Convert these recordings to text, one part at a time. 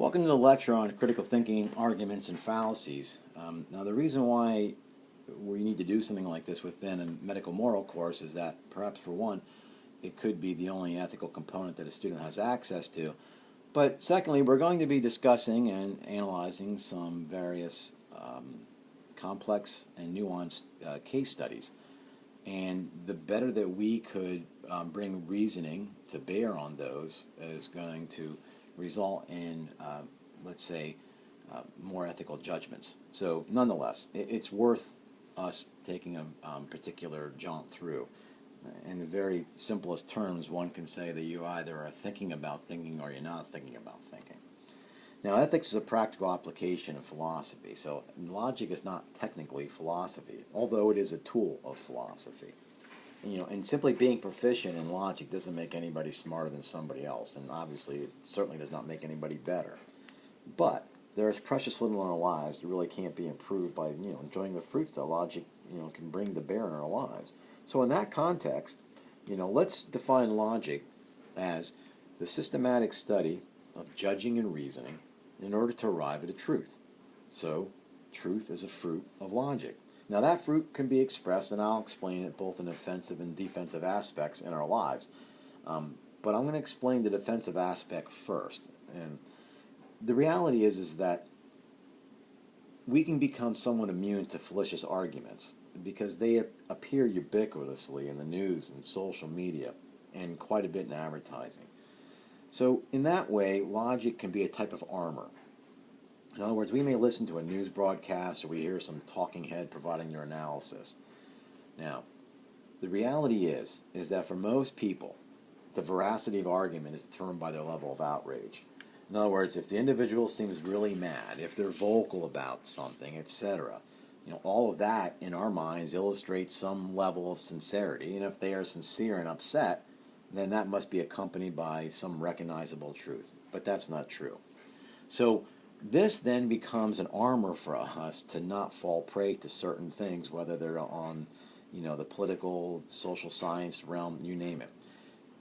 Welcome to the lecture on critical thinking, arguments, and fallacies. Now, the reason why we need to do something like this within a medical moral course is that, perhaps for one, it could be the only ethical component that a student has access to. But secondly, we're going to be discussing and analyzing some various complex and nuanced case studies. And the better that we could bring reasoning to bear on those is going to result in, let's say, more ethical judgments. So nonetheless, it's worth us taking a particular jaunt through. In the very simplest terms, one can say that you either are thinking about thinking or you're not thinking about thinking. Now, ethics is a practical application of philosophy, so logic is not technically philosophy, although it is a tool of philosophy. And simply being proficient in logic doesn't make anybody smarter than somebody else, and obviously it certainly does not make anybody better. But there is precious little in our lives that really can't be improved by enjoying the fruits that logic can bring to bear in our lives. So in that context, let's define logic as the systematic study of judging and reasoning in order to arrive at a truth. So truth is a fruit of logic. Now that fruit can be expressed, and I'll explain it both in offensive and defensive aspects in our lives. But I'm going to explain the defensive aspect first. And the reality is that we can become somewhat immune to fallacious arguments because they appear ubiquitously in the news and social media and quite a bit in advertising. So in that way, logic can be a type of armor. In other words, we may listen to a news broadcast or we hear some talking head providing their analysis. Now, the reality is that for most people, the veracity of argument is determined by their level of outrage. In other words, if the individual seems really mad, if they're vocal about something, etc., all of that in our minds illustrates some level of sincerity. And if they are sincere and upset, then that must be accompanied by some recognizable truth. But that's not true. So this then becomes an armor for us to not fall prey to certain things, whether they're on, the political, social science realm, you name it.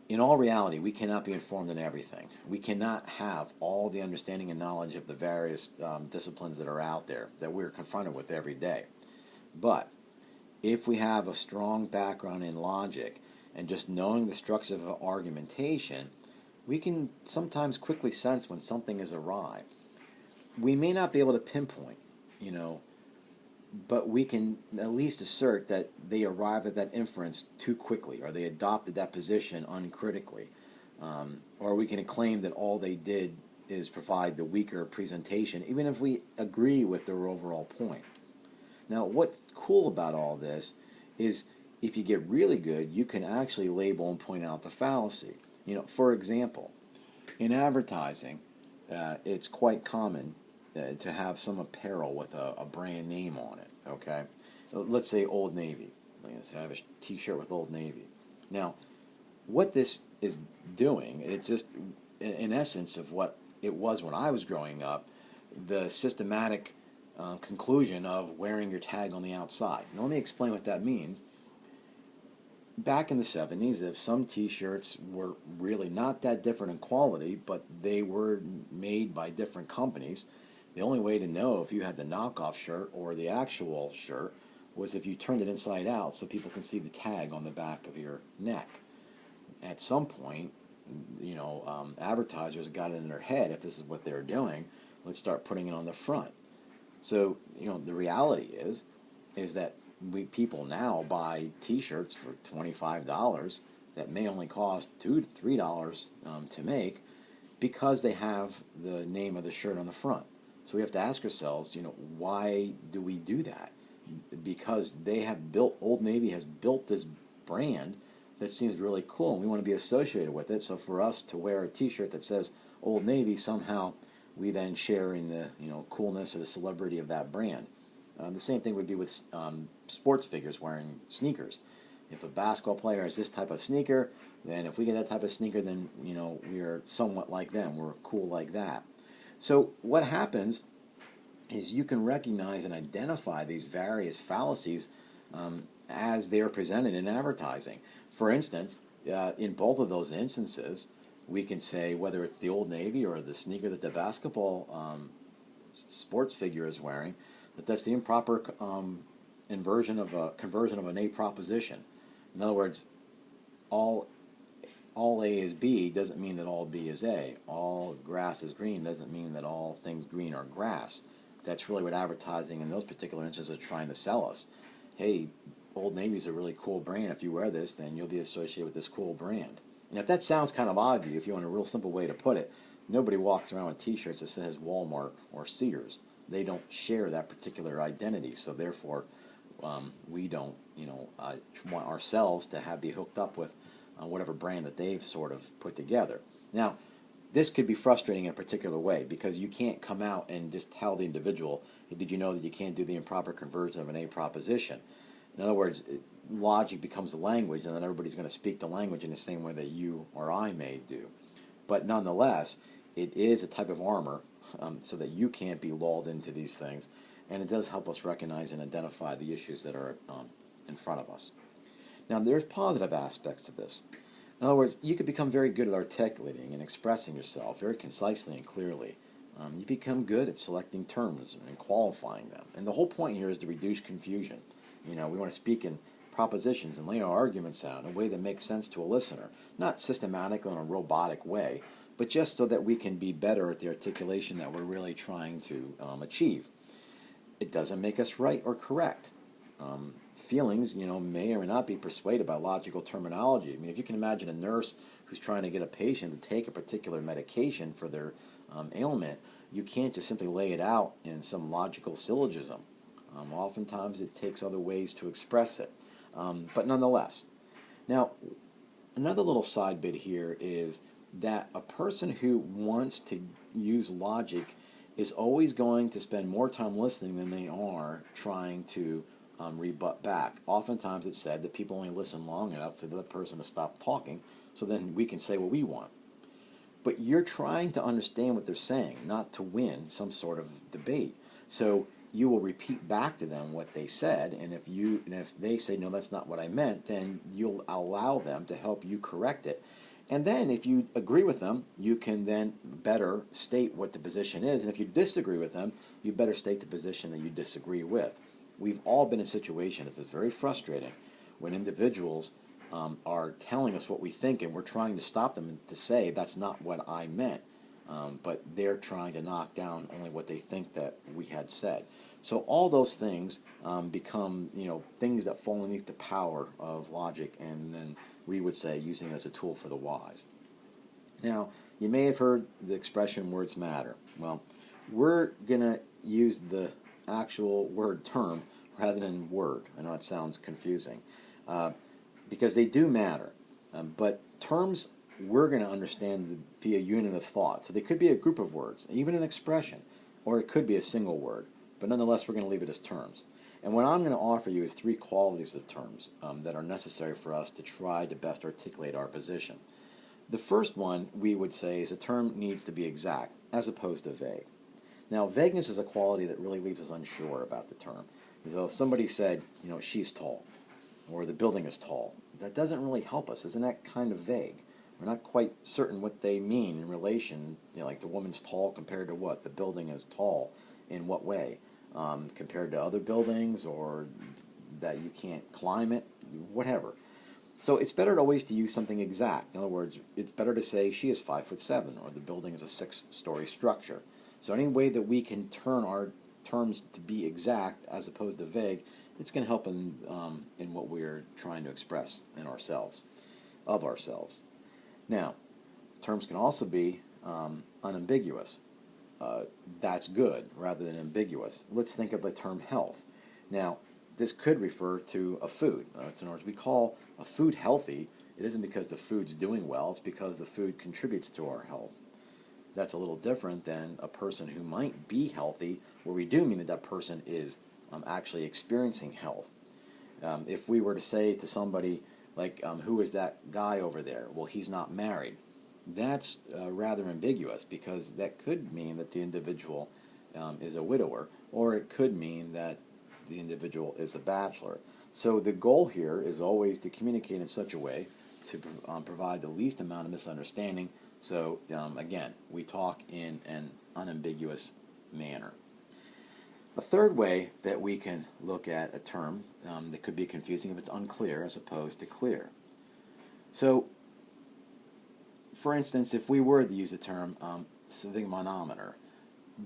In all reality, we cannot be informed in everything. We cannot have all the understanding and knowledge of the various disciplines that are out there that we're confronted with every day. But if we have a strong background in logic and just knowing the structure of argumentation, we can sometimes quickly sense when something is awry. We may not be able to pinpoint, but we can at least assert that they arrived at that inference too quickly, or they adopted that position uncritically, or we can claim that all they did is provide the weaker presentation, even if we agree with their overall point. Now, what's cool about all this is if you get really good, you can actually label and point out the fallacy. For example, in advertising, it's quite common to have some apparel with a brand name on it, okay? Let's say Old Navy. Let's have a t-shirt with Old Navy. Now, what this is doing, it's just in essence of what it was when I was growing up, the systematic conclusion of wearing your tag on the outside. Now, let me explain what that means. Back in the 70s, if some t-shirts were really not that different in quality, but they were made by different companies, the only way to know if you had the knockoff shirt or the actual shirt was if you turned it inside out so people can see the tag on the back of your neck. At some point, advertisers got it in their head, if this is what they're doing, let's start putting it on the front. So, the reality is that people now buy t-shirts for $25 that may only cost $2 to $3 to make because they have the name of the shirt on the front. So we have to ask ourselves, why do we do that? Because Old Navy has built this brand that seems really cool, and we want to be associated with it. So for us to wear a t-shirt that says Old Navy, somehow we then share in the coolness or the celebrity of that brand. The same thing would be with sports figures wearing sneakers. If a basketball player has this type of sneaker, then if we get that type of sneaker, then we are somewhat like them. We're cool like that. So what happens is you can recognize and identify these various fallacies as they are presented in advertising. For instance, in both of those instances, we can say whether it's the Old Navy or the sneaker that the basketball sports figure is wearing, that's the improper conversion of an A proposition. In other words, all A is B doesn't mean that all B is A. All grass is green doesn't mean that all things green are grass. That's really what advertising in those particular instances are trying to sell us. Hey, Old Navy is a really cool brand. If you wear this, then you'll be associated with this cool brand. And if that sounds kind of odd to you, if you want a real simple way to put it, nobody walks around with T-shirts that says Walmart or Sears. They don't share that particular identity, so therefore we don't, want ourselves to be hooked up with whatever brand that they've sort of put together. Now, this could be frustrating in a particular way because you can't come out and just tell the individual, hey, did you know that you can't do the improper conversion of an A proposition? In other words, logic becomes the language, and then everybody's going to speak the language in the same way that you or I may do. But nonetheless, it is a type of armor so that you can't be lulled into these things, and it does help us recognize and identify the issues that are in front of us. Now, there's positive aspects to this. In other words, you could become very good at articulating and expressing yourself very concisely and clearly. You become good at selecting terms and qualifying them. And the whole point here is to reduce confusion. We want to speak in propositions and lay our arguments out in a way that makes sense to a listener, not systematic or in a robotic way, but just so that we can be better at the articulation that we're really trying to achieve. It doesn't make us right or correct. Feelings, may or may not be persuaded by logical terminology. I mean, if you can imagine a nurse who's trying to get a patient to take a particular medication for their ailment, you can't just simply lay it out in some logical syllogism. Oftentimes it takes other ways to express it. But nonetheless. Now, another little side bit here is that a person who wants to use logic is always going to spend more time listening than they are trying to rebut back. Oftentimes it's said that people only listen long enough for the other person to stop talking, so then we can say what we want. But you're trying to understand what they're saying, not to win some sort of debate. So you will repeat back to them what they said, and if they say, no, that's not what I meant, then you'll allow them to help you correct it. And then if you agree with them, you can then better state what the position is. And if you disagree with them, you better state the position that you disagree with. We've all been in situations that's very frustrating when individuals are telling us what we think, and we're trying to stop them to say, that's not what I meant. But they're trying to knock down only what they think that we had said. So all those things become, things that fall underneath the power of logic, and then we would say using it as a tool for the wise. Now, you may have heard the expression words matter. Well, we're going to use the actual word term rather than word. I know it sounds confusing because they do matter. But terms we're going to understand to be a unit of thought. So they could be a group of words, even an expression, or it could be a single word. But nonetheless, we're going to leave it as terms. And what I'm going to offer you is 3 qualities of terms that are necessary for us to try to best articulate our position. The first one, we would say, is a term needs to be exact, as opposed to vague. Now, vagueness is a quality that really leaves us unsure about the term. So if somebody said, she's tall, or the building is tall, that doesn't really help us. Isn't that kind of vague? We're not quite certain what they mean in relation, like the woman's tall compared to what? The building is tall in what way? Compared to other buildings, or that you can't climb it, whatever. So it's better always to use something exact. In other words, it's better to say she is 5'7", or the building is a 6-story structure. So any way that we can turn our terms to be exact as opposed to vague, it's going to help in what we're trying to express in ourselves, of ourselves. Now, terms can also be unambiguous. That's good rather than ambiguous. Let's think of the term health. Now, this could refer to a food. In other words, we call a food healthy. It isn't because the food's doing well, it's because the food contributes to our health. That's a little different than a person who might be healthy, where we do mean that that person is actually experiencing health. If we were to say to somebody, like, who is that guy over there? Well, he's not married. That's rather ambiguous, because that could mean that the individual is a widower, or it could mean that the individual is a bachelor. So the goal here is always to communicate in such a way to provide the least amount of misunderstanding So again, we talk in an unambiguous manner. A third way that we can look at a term that could be confusing if it's unclear as opposed to clear. So, for instance, if we were to use the term sphygmomanometer,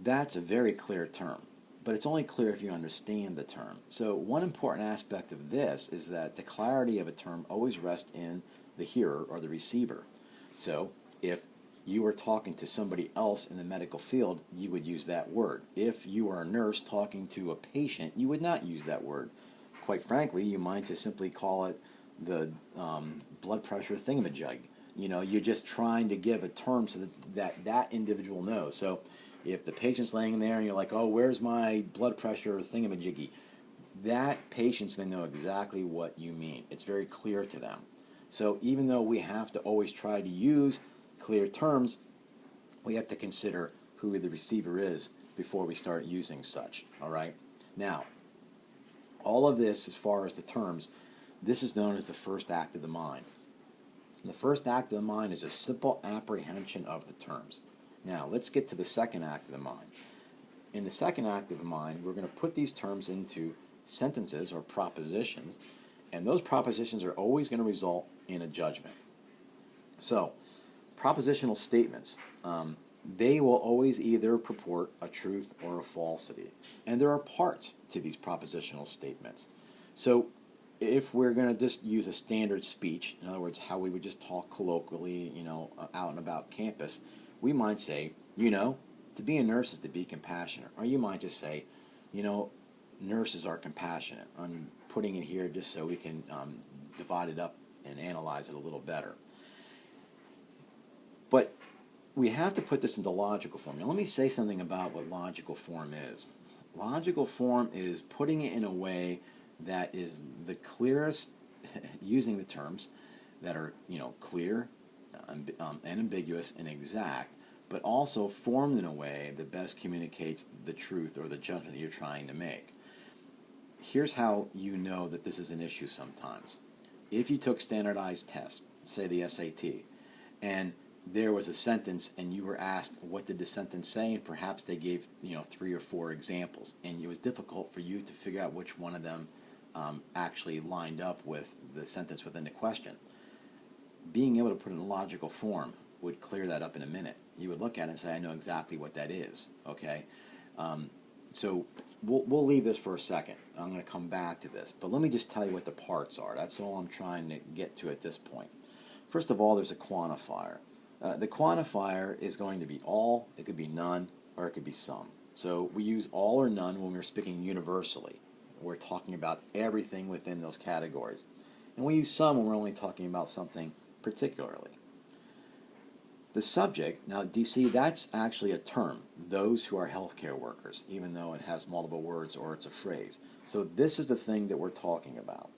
that's a very clear term, but it's only clear if you understand the term. So one important aspect of this is that the clarity of a term always rests in the hearer or the receiver. So if you were talking to somebody else in the medical field, you would use that word. If you were a nurse talking to a patient, you would not use that word. Quite frankly, you might just simply call it the blood pressure thingamajig. You know, you're just trying to give a term so that individual knows. So if the patient's laying there and you're like, oh, where's my blood pressure thingamajiggy? That patient's going to know exactly what you mean. It's very clear to them. So even though we have to always try to use clear terms, we have to consider who the receiver is before we start using such. All right? Now, all of this, as far as the terms, this is known as the first act of the mind. And the first act of the mind is a simple apprehension of the terms. Now, let's get to the second act of the mind. In the second act of the mind, we're going to put these terms into sentences or propositions, and those propositions are always going to result in a judgment. So, propositional statements, they will always either purport a truth or a falsity. And there are parts to these propositional statements. So, if we're going to just use a standard speech, in other words, how we would just talk colloquially, out and about campus, we might say, to be a nurse is to be compassionate. Or you might just say, nurses are compassionate. I'm putting it here just so we can divide it up and analyze it a little better. But we have to put this into logical form. Now, let me say something about what logical form is. Logical form is putting it in a way that is the clearest, using the terms that are, clear, unambiguous, and exact, but also formed in a way that best communicates the truth or the judgment that you're trying to make. Here's how you know that this is an issue sometimes. If you took standardized tests, say the SAT, and there was a sentence and you were asked what did the sentence say, and perhaps they gave 3 or 4 examples, and it was difficult for you to figure out which one of them actually lined up with the sentence within the question. Being able to put it in a logical form would clear that up in a minute. You would look at it and say, I know exactly what that is. Okay, so we'll leave this for a second. I'm going to come back to this, but let me just tell you what the parts are. That's all I'm trying to get to at this point. First of all, there's a quantifier. The quantifier is going to be all, it could be none, or it could be some. So we use all or none when we're speaking universally. We're talking about everything within those categories. And we use some when we're only talking about something particularly. The subject, now DC, that's actually a term, those who are healthcare workers, even though it has multiple words or it's a phrase. So this is the thing that we're talking about.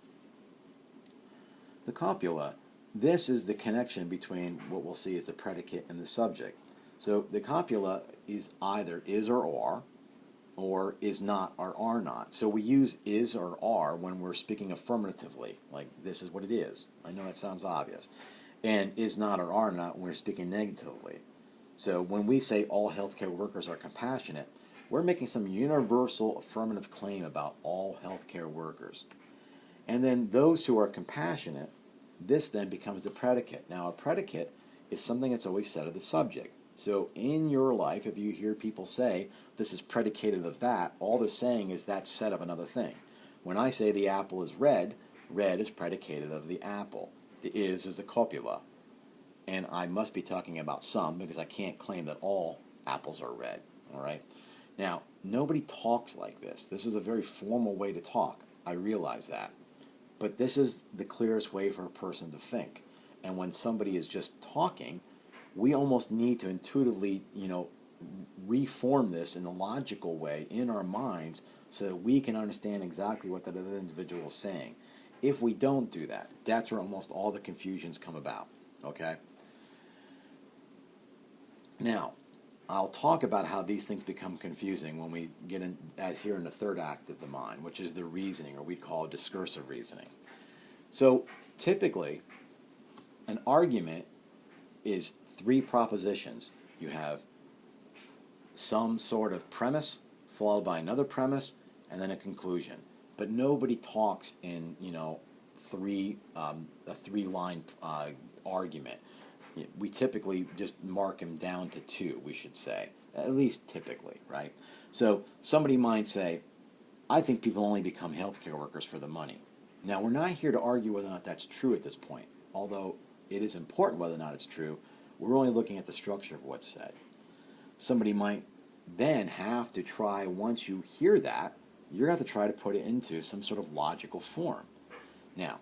The copula, this is the connection between what we'll see as the predicate and the subject. So the copula is either is or is not or are not. So we use is or are when we're speaking affirmatively, like this is what it is. I know that sounds obvious. And is not or are not when we're speaking negatively. So when we say all healthcare workers are compassionate, we're making some universal affirmative claim about all healthcare workers. And then those who are compassionate, this then becomes the predicate. Now a predicate is something that's always said of the subject. So in your life, if you hear people say, this is predicated of that, all they're saying is that's said of another thing. When I say the apple is red, red is predicated of the apple. The is the copula. And I must be talking about some because I can't claim that all apples are red. All right. Now, nobody talks like this. This is a very formal way to talk. I realize that. But this is the clearest way for a person to think. And when somebody is just talking, we almost need to intuitively, reform this in a logical way in our minds so that we can understand exactly what that other individual is saying. If we don't do that, that's where almost all the confusions come about. Okay? Now, I'll talk about how these things become confusing when we get in, as here in the third act of the mind, which is the reasoning, or we call discursive reasoning. So, typically, an argument is three propositions. You have some sort of premise followed by another premise and then a conclusion. But nobody talks in, a three-line argument. We typically just mark them down to two, we should say, at least typically, right? So somebody might say, I think people only become healthcare workers for the money. Now, we're not here to argue whether or not that's true at this point, although it is important whether or not it's true. We're only looking at the structure of what's said. Somebody might then have to try, once you hear that, you're going to have to try to put it into some sort of logical form. Now,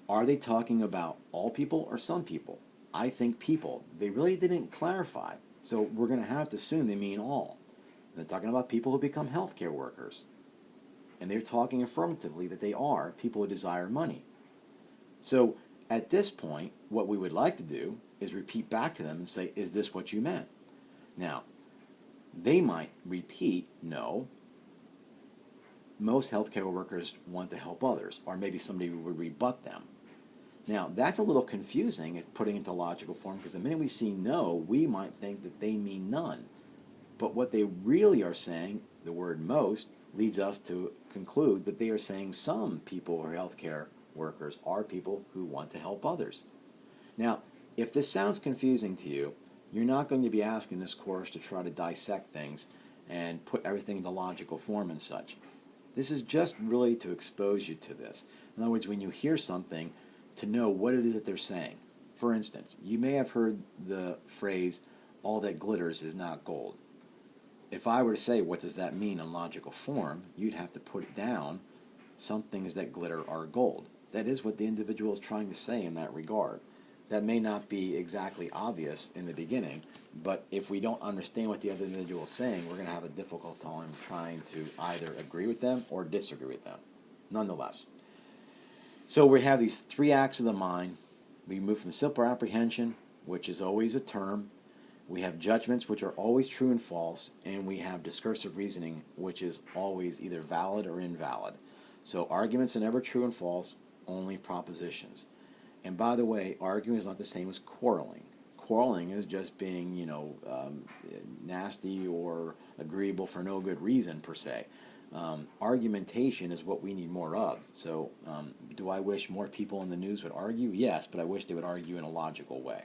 are they talking about all people or some people? I think people. They really didn't clarify, so we're going to have to assume they mean all. They're talking about people who become healthcare workers. And they're talking affirmatively that they are people who desire money. So at this point, what we would like to do is repeat back to them and say, is this what you meant? Now, they might repeat, no, most healthcare workers want to help others, or maybe somebody would rebut them. Now, that's a little confusing at putting into logical form, because the minute we see no, we might think that they mean none. But what they really are saying, the word most, leads us to conclude that they are saying some people who are healthcare workers are people who want to help others. Now, if this sounds confusing to you, you're not going to be asking this course to try to dissect things and put everything into logical form and such. This is just really to expose you to this. In other words, when you hear something, to know what it is that they're saying. For instance, you may have heard the phrase, all that glitters is not gold. If I were to say, what does that mean in logical form, you'd have to put it down, some things that glitter are gold. That is what the individual is trying to say in that regard. That may not be exactly obvious in the beginning, but if we don't understand what the other individual is saying, we're going to have a difficult time trying to either agree with them or disagree with them, nonetheless. So we have these three acts of the mind. We move from simple apprehension, which is always a term. We have judgments, which are always true and false, and we have discursive reasoning, which is always either valid or invalid. So arguments are never true and false, only propositions. And by the way, arguing is not the same as quarreling. Quarreling is just being, nasty or agreeable for no good reason, per se. Argumentation is what we need more of. So do I wish more people in the news would argue? Yes, but I wish they would argue in a logical way.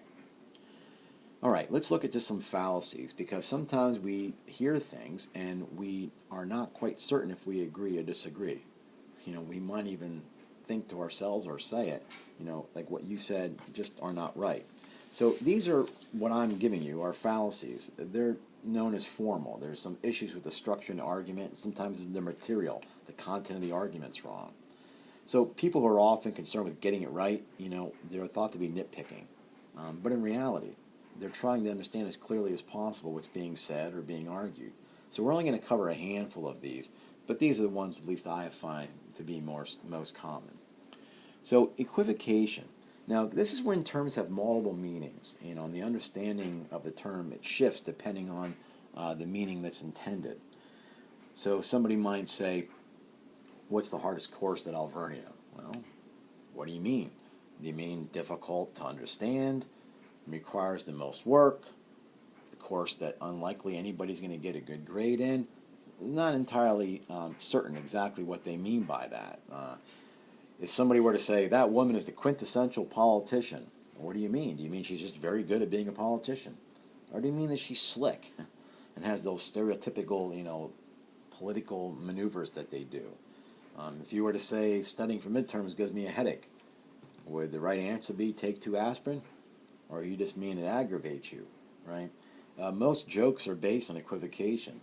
All right, let's look at just some fallacies, because sometimes we hear things and we are not quite certain if we agree or disagree. We might even think to ourselves or say it, like what you said just are not right. So these are what I'm giving you are fallacies. They're known as formal. There's some issues with the structure and the argument. Sometimes the material, the content of the argument's wrong. So people who are often concerned with getting it right, they're thought to be nitpicking. But in reality, they're trying to understand as clearly as possible what's being said or being argued. So we're only going to cover a handful of these, but these are the ones at least I find to be most common. So equivocation. Now, this is when terms have multiple meanings. And the understanding of the term, it shifts depending on the meaning that's intended. So somebody might say, what's the hardest course at Alvernia? Well, what do you mean? Do you mean difficult to understand, requires the most work, the course that unlikely anybody's going to get a good grade in? Not entirely certain exactly what they mean by that. If somebody were to say, that woman is the quintessential politician, what do you mean? Do you mean she's just very good at being a politician? Or do you mean that she's slick and has those stereotypical, political maneuvers that they do? If you were to say, studying for midterms gives me a headache, would the right answer be take 2 aspirin? Or you just mean it aggravates you, right? Most jokes are based on equivocation.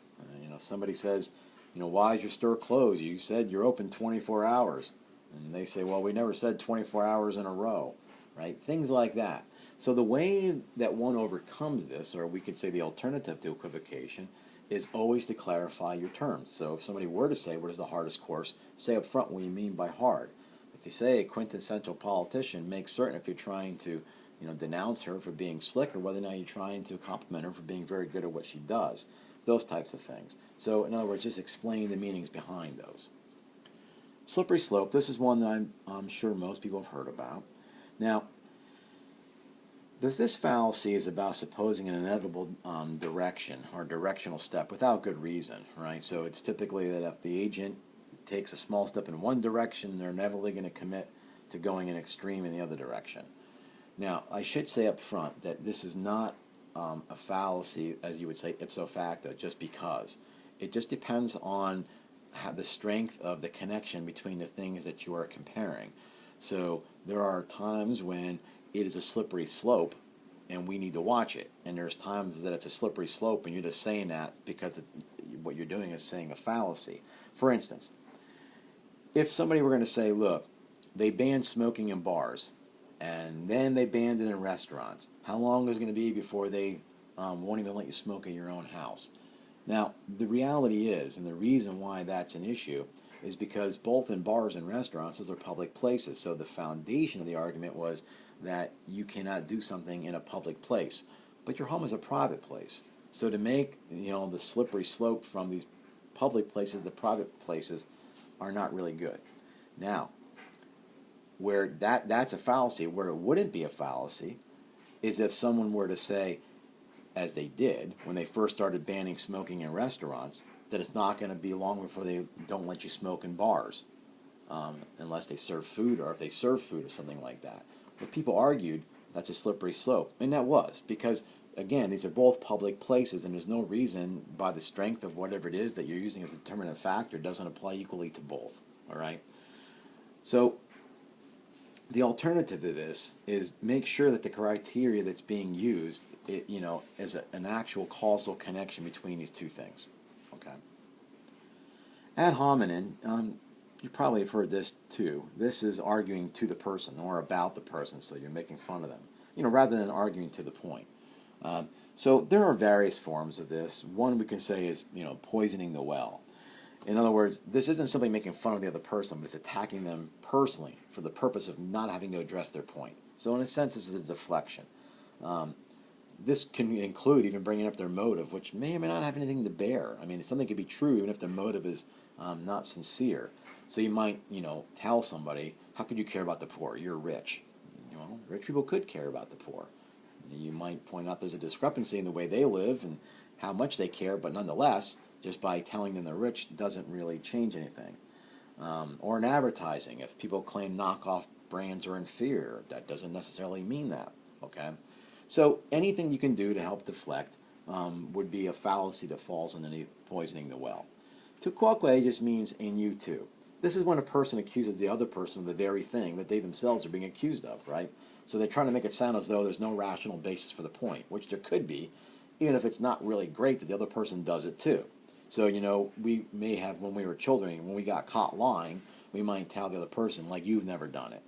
Somebody says, why is your store closed? You said you're open 24 hours. And they say, well, we never said 24 hours in a row, right? Things like that. So the way that one overcomes this, or we could say the alternative to equivocation, is always to clarify your terms. So if somebody were to say, what is the hardest course, say up front what you mean by hard. If you say a quintessential politician, make certain if you're trying to denounce her for being slick or whether or not you're trying to compliment her for being very good at what she does. Those types of things. So in other words, just explain the meanings behind those. Slippery slope, this is one that I'm sure most people have heard about. Now, This fallacy is about supposing an inevitable direction or directional step without good reason, right? So it's typically that if the agent takes a small step in one direction, they're inevitably going to commit to going an extreme in the other direction. Now, I should say up front that this is not a fallacy, as you would say, ipso facto, just because. It just depends on how the strength of the connection between the things that you are comparing. So there are times when it is a slippery slope and we need to watch it. And there's times that it's a slippery slope and you're just saying that because what you're doing is saying a fallacy. For instance, if somebody were going to say, look, they banned smoking in bars, and then they banned it in restaurants, how long is it going to be before they won't even let you smoke in your own house? Now, the reality is, and the reason why that's an issue, is because both in bars and restaurants, those are public places. So the foundation of the argument was that you cannot do something in a public place. But your home is a private place. So to make the slippery slope from these public places to private places are not really good. Now, where that's a fallacy, where it wouldn't be a fallacy, is if someone were to say, as they did when they first started banning smoking in restaurants, that it's not going to be long before they don't let you smoke in bars, unless they serve food, or if they serve food or something like that. But people argued that's a slippery slope, and that was because, again, these are both public places, and there's no reason by the strength of whatever it is that you're using as a determinant factor doesn't apply equally to both. All right. So the alternative to this is make sure that the criteria that's being used, is an actual causal connection between these two things. Okay. Ad hominem, you probably have heard this too. This is arguing to the person or about the person, so you're making fun of them, rather than arguing to the point. So there are various forms of this. One we can say is, poisoning the well. In other words, this isn't simply making fun of the other person, but it's attacking them personally for the purpose of not having to address their point. So in a sense, this is a deflection. This can include even bringing up their motive, which may or may not have anything to bear. I mean, something could be true even if their motive is not sincere. So you might, tell somebody, how could you care about the poor? You're rich. Rich people could care about the poor. You might point out there's a discrepancy in the way they live and how much they care, but nonetheless, just by telling them they're rich doesn't really change anything. Or in advertising, if people claim knockoff brands are inferior, that doesn't necessarily mean that. Okay, so anything you can do to help deflect would be a fallacy that falls underneath poisoning the well. To quoque just means in you too. This is when a person accuses the other person of the very thing that they themselves are being accused of, right? So they're trying to make it sound as though there's no rational basis for the point, which there could be, even if it's not really great that the other person does it too. So, we may have, when we were children, when we got caught lying, we might tell the other person, like, you've never done it.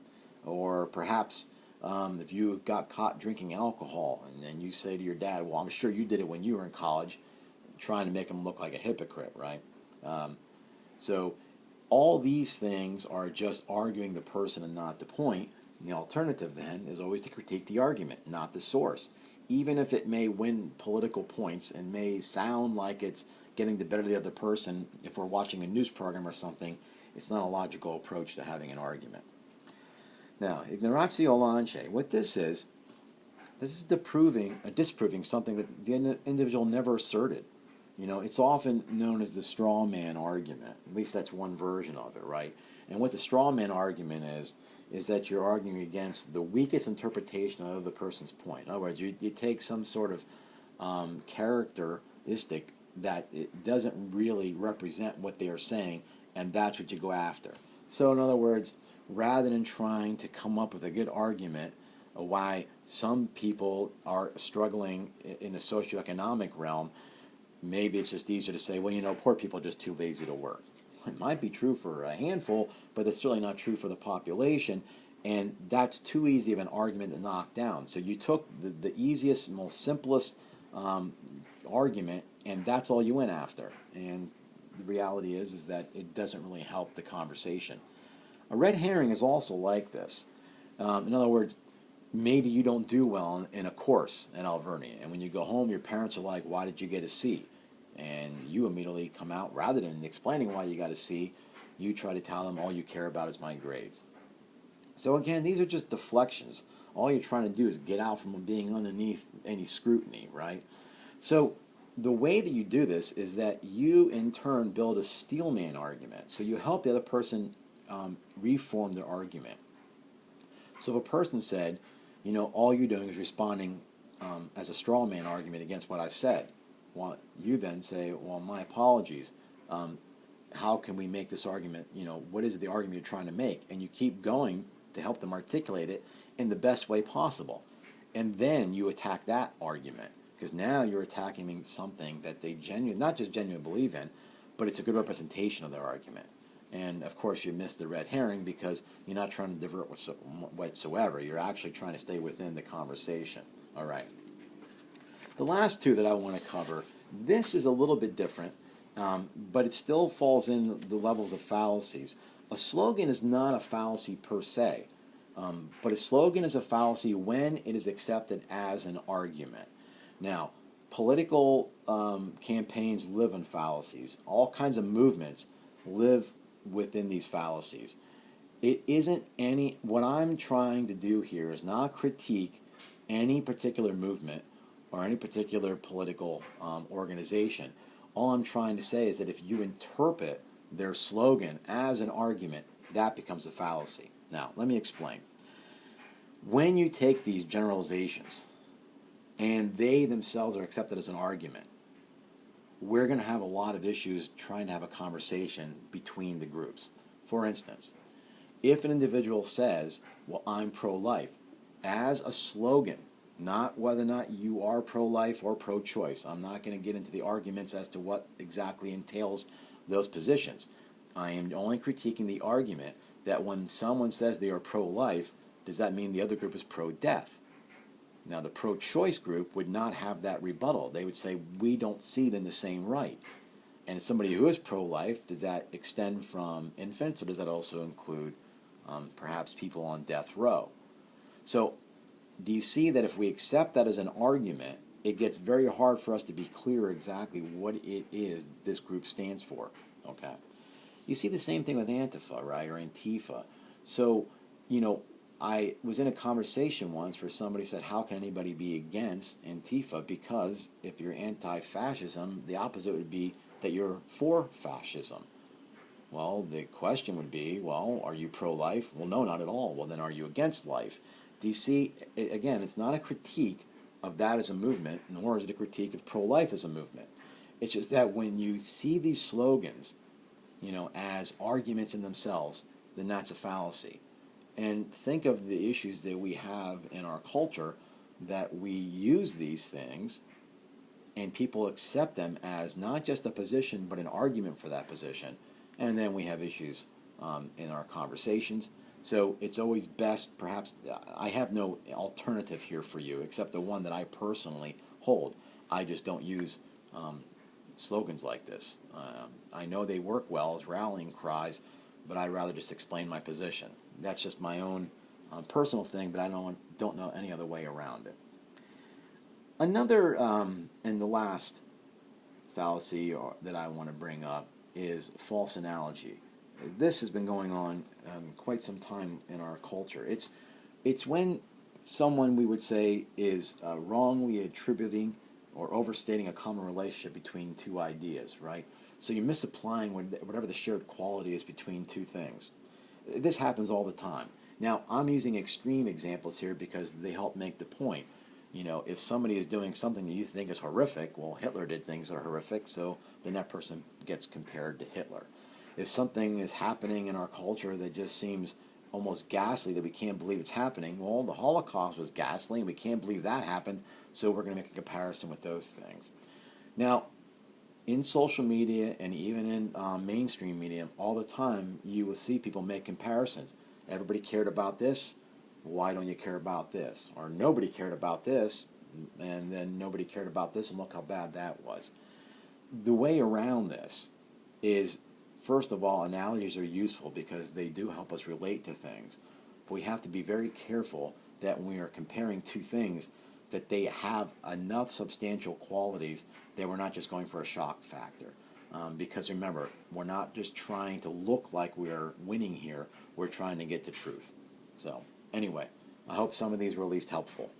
Or perhaps if you got caught drinking alcohol, and then you say to your dad, well, I'm sure you did it when you were in college, trying to make him look like a hypocrite, right? So all these things are just arguing the person and not the point. And the alternative, then, is always to critique the argument, not the source. Even if it may win political points and may sound like it's getting the better of the other person, if we're watching a news program or something, it's not a logical approach to having an argument. Now, ignoratio lance, what this is disproving something that the individual never asserted. It's often known as the straw man argument. At least that's one version of it, right? And what the straw man argument is that you're arguing against the weakest interpretation of the person's point. In other words, you take some sort of characteristic that it doesn't really represent what they are saying, and that's what you go after. So in other words, rather than trying to come up with a good argument of why some people are struggling in the socioeconomic realm, maybe it's just easier to say, well, poor people are just too lazy to work. It might be true for a handful, but it's certainly not true for the population, and that's too easy of an argument to knock down. So you took the easiest, most simplest argument, and that's all you went after. And the reality is that it doesn't really help the conversation. A red herring is also like this. In other words, maybe you don't do well in a course in Alvernia, and when you go home, your parents are like, why did you get a C? And you immediately come out, rather than explaining why you got a C, you try to tell them all you care about is my grades. So again, these are just deflections. All you're trying to do is get out from being underneath any scrutiny, right? So the way that you do this is that you, in turn, build a steelman argument. So you help the other person reform their argument. So if a person said, all you're doing is responding as a straw man argument against what I've said, well, you then say, well, my apologies. How can we make this argument? What is the argument you're trying to make? And you keep going to help them articulate it in the best way possible. And then you attack that argument, because now you're attacking something that they not just genuinely believe in, but it's a good representation of their argument. And of course you miss the red herring because you're not trying to divert whatsoever. You're actually trying to stay within the conversation. All right. The last two that I want to cover, this is a little bit different, but it still falls in the levels of fallacies. A slogan is not a fallacy per se, but a slogan is a fallacy when it is accepted as an argument. Now, political campaigns live in fallacies. All kinds of movements live within these fallacies. It isn't what I'm trying to do here is not critique any particular movement or any particular political organization. All I'm trying to say is that if you interpret their slogan as an argument, that becomes a fallacy. Now, let me explain. When you take these generalizations and they themselves are accepted as an argument, we're going to have a lot of issues trying to have a conversation between the groups. For instance, if an individual says, well, I'm pro-life, as a slogan, not whether or not you are pro-life or pro-choice. I'm not going to get into the arguments as to what exactly entails those positions. I am only critiquing the argument that when someone says they are pro-life, does that mean the other group is pro-death? Now, the pro-choice group would not have that rebuttal. They would say, we don't see it in the same right. And somebody who is pro-life, does that extend from infants, or does that also include perhaps people on death row? So, do you see that if we accept that as an argument, it gets very hard for us to be clear exactly what it is this group stands for, okay? You see the same thing with Antifa, right, or Antifa. So, I was in a conversation once where somebody said, how can anybody be against Antifa? Because if you're anti-fascism, the opposite would be that you're for fascism. Well, the question would be, well, are you pro-life? Well, no, not at all. Well, then are you against life? Do you see, again, it's not a critique of that as a movement, nor is it a critique of pro-life as a movement. It's just that when you see these slogans, as arguments in themselves, then that's a fallacy. And think of the issues that we have in our culture that we use these things and people accept them as not just a position but an argument for that position. And then we have issues in our conversations. So it's always best, perhaps, I have no alternative here for you except the one that I personally hold. I just don't use slogans like this. I know they work well as rallying cries, but I'd rather just explain my position. That's just my own personal thing, but I don't know any other way around it. Another, and the last fallacy that I want to bring up is false analogy. This has been going on quite some time in our culture. It's when someone, we would say, is wrongly attributing or overstating a common relationship between two ideas, right? So you're misapplying whatever the shared quality is between two things. This happens all the time. Now, I'm using extreme examples here because they help make the point. If somebody is doing something that you think is horrific, well, Hitler did things that are horrific, so then that person gets compared to Hitler. If something is happening in our culture that just seems almost ghastly, that we can't believe it's happening, well, the Holocaust was ghastly, and we can't believe that happened, so we're going to make a comparison with those things. Now, in social media and even in mainstream media, all the time you will see people make comparisons. Everybody cared about this, why don't you care about this? Or nobody cared about this, and then nobody cared about this, and look how bad that was. The way around this is, first of all, analogies are useful because they do help us relate to things. But we have to be very careful that when we are comparing two things, that they have enough substantial qualities that we're not just going for a shock factor. Because remember, we're not just trying to look like we're winning here, we're trying to get to truth. So anyway, I hope some of these were at least helpful.